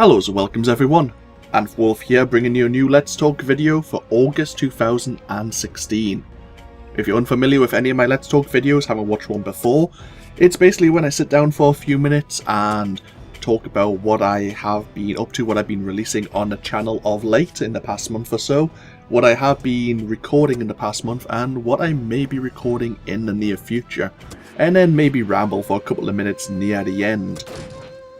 Hello and welcomes everyone, AnthWolf here bringing you a new Let's Talk video for August 2016. If you're unfamiliar with any of my Let's Talk videos, haven't watched one before, it's basically when I sit down for a few minutes and talk about what I have been up to, what I've been releasing on the channel of late in the past month or so, what I have been recording in the past month, and what I may be recording in the near future, and then maybe ramble for a couple of minutes near the end.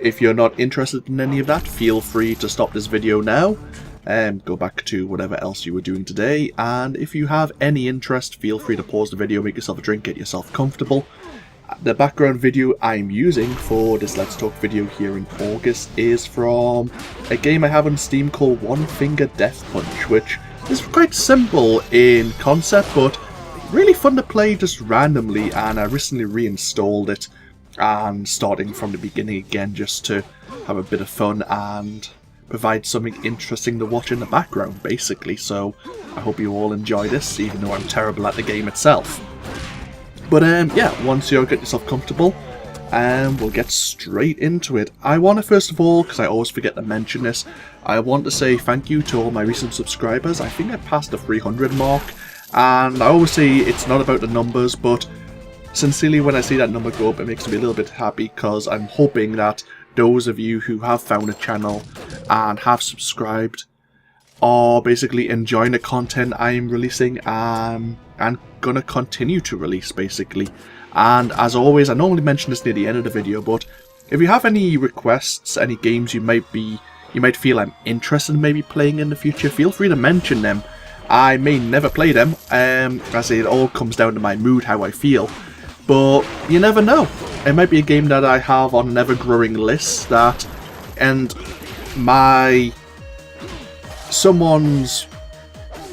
If you're not interested in any of that, feel free to stop this video now and go back to whatever else you were doing today. And if you have any interest, feel free to pause the video, make yourself a drink, get yourself comfortable. The background video I'm using for this Let's Talk video here in August is from a game I have on Steam called One Finger Death Punch, which is quite simple in concept, but really fun to play just randomly, and I recently reinstalled it and starting from the beginning again just to have a bit of fun and provide something interesting to watch in the background basically. So I hope you all enjoy this, even though I'm terrible at the game itself. But yeah, once you get yourself comfortable, we'll get straight into it. I want to first of all, because I always forget to mention this, I want to say thank you to all my recent subscribers. I think I passed the 300 mark, and I always say it's not about the numbers, but sincerely, when I see that number go up, it makes me a little bit happy, because I'm hoping that those of you who have found the channel and have subscribed are basically enjoying the content I'm releasing and gonna continue to release basically. And as always, I normally mention this near the end of the video, but if you have any requests, any games you might feel I'm interested in maybe playing in the future, feel free to mention them. I may never play them, I say it all comes down to my mood, how I feel. But you never know. It might be a game that I have on an ever-growing list that, and someone's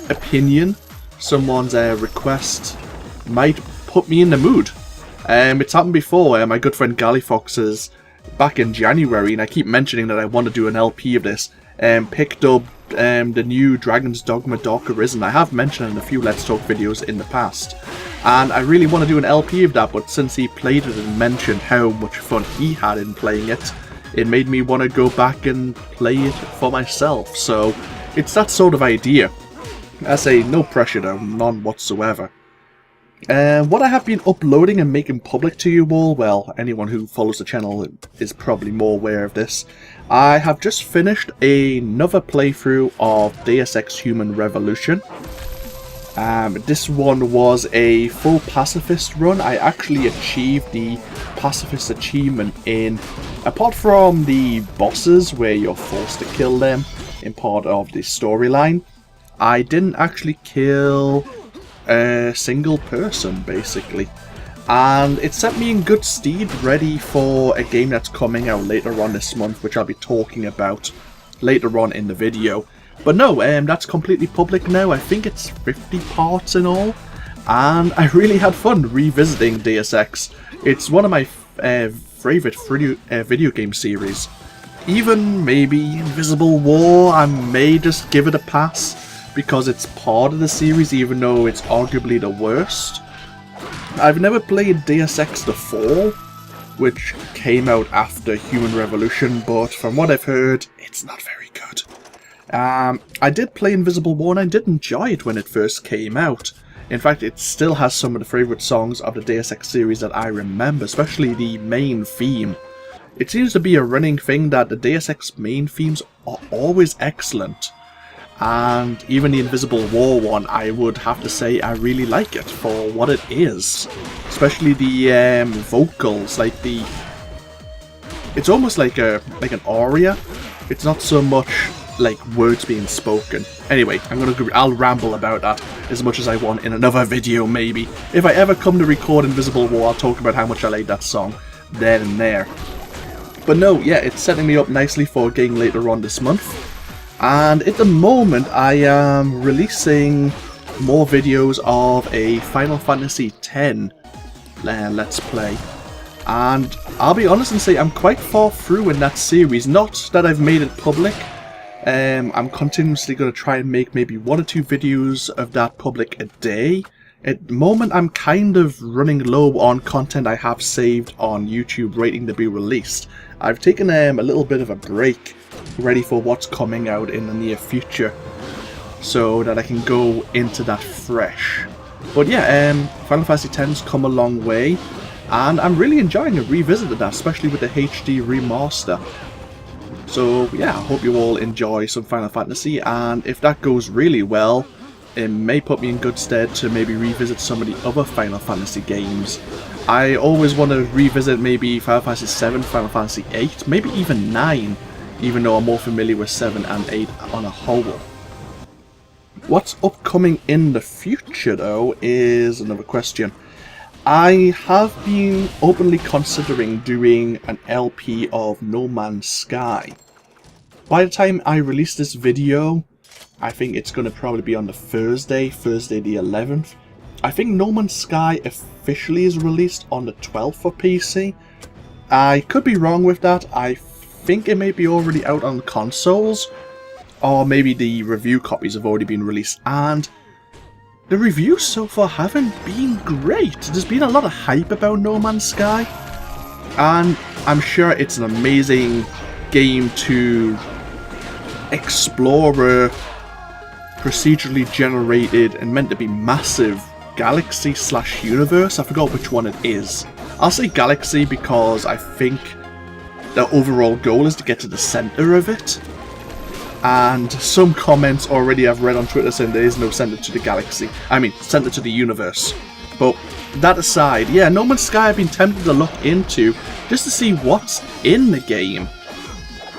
opinion, someone's request might put me in the mood. It's happened before. My good friend Gallyfox back in January, and I keep mentioning that I want to do an LP of this, picked up the new Dragon's Dogma Dark Arisen. I have mentioned in a few Let's Talk videos in the past, and I really want to do an LP of that, but since he played it and mentioned how much fun he had in playing it, it made me want to go back and play it for myself. So it's that sort of idea. I say no pressure though, none whatsoever. What I have been uploading and making public to you all, well, anyone who follows the channel is probably more aware of this. I have just finished another playthrough of Deus Ex Human Revolution. This one was a full pacifist run. I actually achieved the pacifist achievement in, apart from the bosses where you're forced to kill them in part of the storyline, I didn't actually kill a single person basically. And it set me in good stead, ready for a game that's coming out later on this month, which I'll be talking about later on in the video. But no, that's completely public now. I think it's 50 parts in all, and I really had fun revisiting Deus Ex. It's one of my favourite video game series. Even maybe Invisible War, I may just give it a pass because it's part of the series, even though it's arguably the worst. I've never played Deus Ex The Fall, which came out after Human Revolution, but from what I've heard, it's not very good. I did play Invisible War and I did enjoy it when it first came out. In fact, it still has some of the favourite songs of the Deus Ex series that I remember, especially the main theme. It seems to be a running thing that the Deus Ex main themes are always excellent. And even the Invisible War one, I would have to say I really like it for what it is. Especially the vocals, like it's almost like an aria. It's not so much like words being spoken. Anyway, I'll ramble about that as much as I want in another video maybe. If I ever come to record Invisible War, I'll talk about how much I like that song then and there. But no, yeah, it's setting me up nicely for a game later on this month. And at the moment, I am releasing more videos of a Final Fantasy X Let's Play. And I'll be honest and say I'm quite far through in that series. Not that I've made it public. I'm continuously going to try and make maybe 1 or 2 videos of that public a day. At the moment, I'm kind of running low on content I have saved on YouTube waiting to be released. I've taken a little bit of a break ready for what's coming out in the near future, so that I can go into that fresh. But yeah, Final Fantasy X's come a long way, and I'm really enjoying a revisit of that, especially with the HD remaster. So yeah, I hope you all enjoy some Final Fantasy, and if that goes really well, it may put me in good stead to maybe revisit some of the other Final Fantasy games. I always want to revisit maybe Final Fantasy 7, Final Fantasy 8, maybe even 9, even though I'm more familiar with 7 and 8 on a whole. What's upcoming in the future though is another question. I have been openly considering doing an LP of No Man's Sky. By the time I release this video, I think it's going to probably be on the Thursday the 11th. I think No Man's Sky officially is released on the 12th for PC. I could be wrong with that. I think it may be already out on consoles, or maybe the review copies have already been released, and the reviews so far haven't been great. There's been a lot of hype about No Man's Sky, and I'm sure it's an amazing game to explore a procedurally generated and meant to be massive galaxy/universe. I forgot which one it is. I'll say galaxy because I think the overall goal is to get to the center of it. And some comments already I've read on Twitter saying there is no center to the galaxy. I mean, center to the universe. But that aside, yeah, No Man's Sky I've been tempted to look into just to see what's in the game.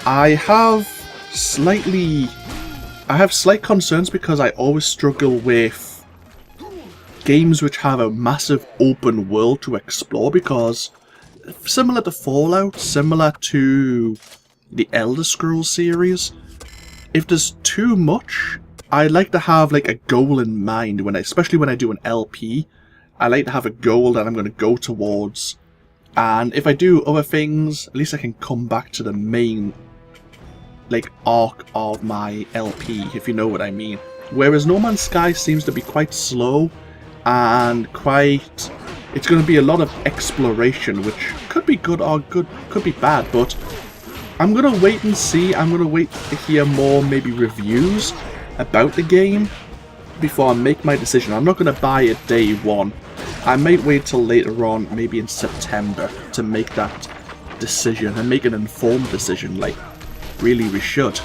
I have slight concerns because I always struggle with games which have a massive open world to explore, because similar to Fallout, similar to the Elder Scrolls series, if there's too much, I like to have like a goal in mind, especially when I do an LP. I like to have a goal that I'm going to go towards, and if I do other things, at least I can come back to the main like arc of my LP, if you know what I mean. Whereas No Man's Sky seems to be quite slow and it's going to be a lot of exploration, which could be good or could be bad, but I'm going to wait and see. I'm going to wait to hear more maybe reviews about the game before I make my decision. I'm not going to buy it day one. I might wait till later on, maybe in September, to make that decision and make an informed decision, like really we should.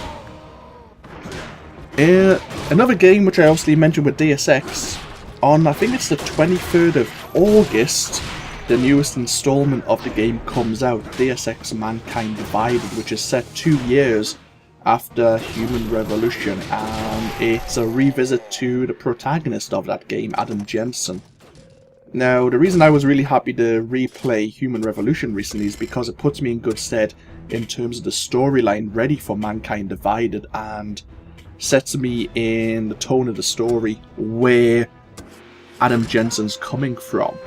Another game which I obviously mentioned with Deus Ex, on I think it's the 23rd of August, the newest installment of the game comes out, Deus Ex Mankind Divided, which is set 2 years after Human Revolution, and it's a revisit to the protagonist of that game, Adam Jensen. Now, the reason I was really happy to replay Human Revolution recently is because it puts me in good stead in terms of the storyline ready for Mankind Divided, and sets me in the tone of the story where Adam Jensen's coming from.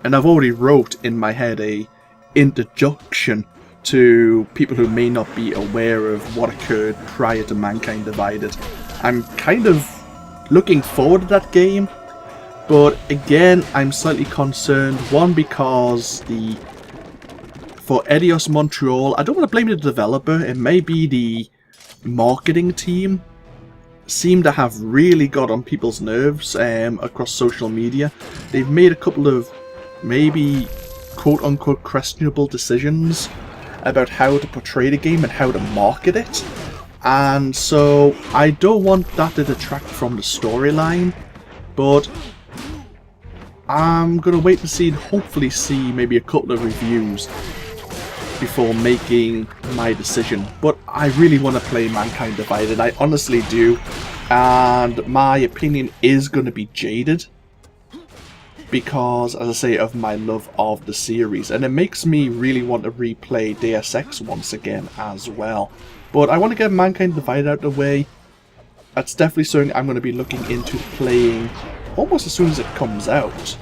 And I've already wrote in my head a introduction to people who may not be aware of what occurred prior to Mankind Divided. I'm kind of looking forward to that game, but again, I'm slightly concerned. One, because for Eidos Montreal, I don't want to blame the developer, it may be the marketing team, seem to have really got on people's nerves across social media. They've made a couple of maybe quote-unquote questionable decisions about how to portray the game and how to market it, and so I don't want that to detract from the storyline, but I'm gonna wait to see and hopefully see maybe a couple of reviews before making my decision. But I really want to play Mankind Divided, I honestly do, and my opinion is going to be jaded because, as I say, of my love of the series, and it makes me really want to replay Deus Ex once again as well. But I want to get Mankind Divided out of the way. That's definitely something I'm going to be looking into playing almost as soon as it comes out.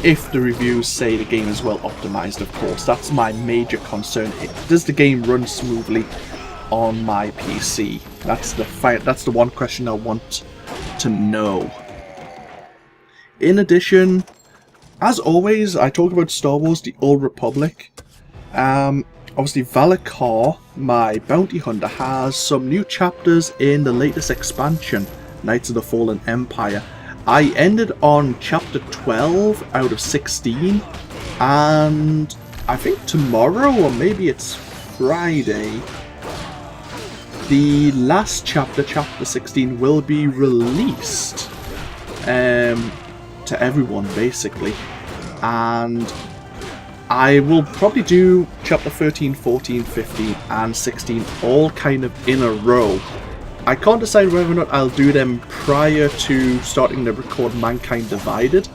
If the reviews say the game is well optimized, of course. That's my major concern. Does the game run smoothly on my PC? That's the one question I want to know. In addition, as always, I talk about Star Wars: The Old Republic. obviously Valakar, my bounty hunter, has some new chapters in the latest expansion, Knights of the Fallen Empire. I ended on chapter 12 out of 16, and I think tomorrow, or maybe it's Friday, the last chapter, chapter 16, will be released to everyone, basically. And I will probably do chapter 13, 14, 15, and 16 all kind of in a row. I can't decide whether or not I'll do them prior to starting to record Mankind Divided.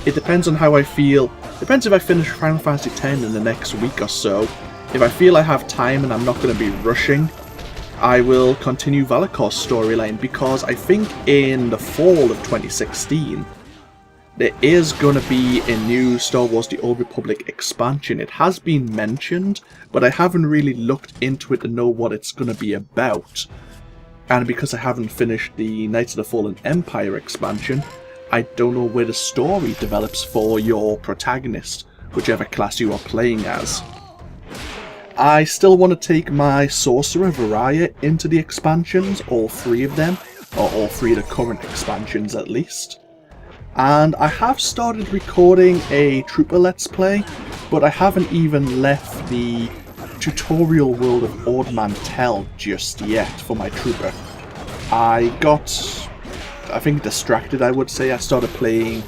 It depends on how I feel. Depends if I finish Final Fantasy X in the next week or so. If I feel I have time and I'm not going to be rushing, I will continue Valakar's storyline, because I think in the fall of 2016, there is going to be a new Star Wars The Old Republic expansion. It has been mentioned, but I haven't really looked into it to know what it's going to be about. And because I haven't finished the Knights of the Fallen Empire expansion, I don't know where the story develops for your protagonist, whichever class you are playing as. I still want to take my Sorcerer Varaya into the expansions, all 3 of them, or all 3 of the current expansions at least. And I have started recording a Trooper Let's Play, but I haven't even left the tutorial world of Ord Mantell just yet for my Trooper. I got, I think, distracted, I would say. I started playing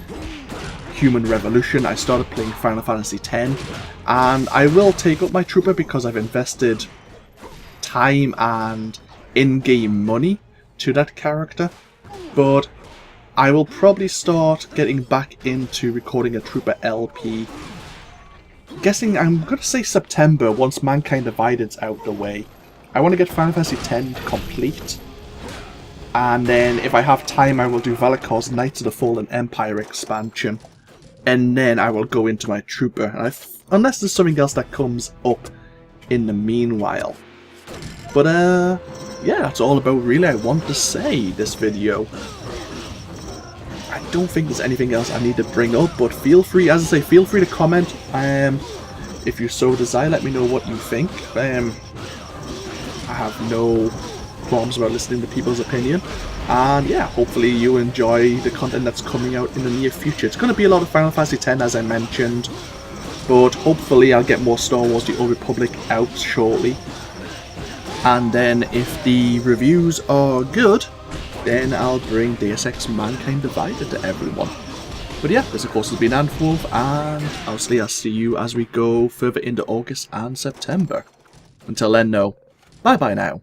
Human Revolution, I started playing Final Fantasy X, and I will take up my Trooper because I've invested time and in-game money to that character, but I will probably start getting back into recording a Trooper LP. Guessing, I'm going to say September, once Mankind Divided's out the way. I want to get Final Fantasy X complete. And then, if I have time, I will do Valakar's Knights of the Fallen Empire expansion. And then I will go into my Trooper. And unless there's something else that comes up in the meanwhile. But, yeah, that's all about really I want to say this video. I don't think there's anything else I need to bring up, but feel free, as I say, feel free to comment. If you so desire, let me know what you think. I have no qualms about listening to people's opinion. And yeah, hopefully you enjoy the content that's coming out in the near future. It's going to be a lot of Final Fantasy X, as I mentioned, but hopefully I'll get more Star Wars The Old Republic out shortly. And then if the reviews are good, then I'll bring Deus Ex Mankind Divided to everyone. But yeah, this of course has been AnthWolf, and obviously I'll see you as we go further into August and September. Until then, no. Bye bye now.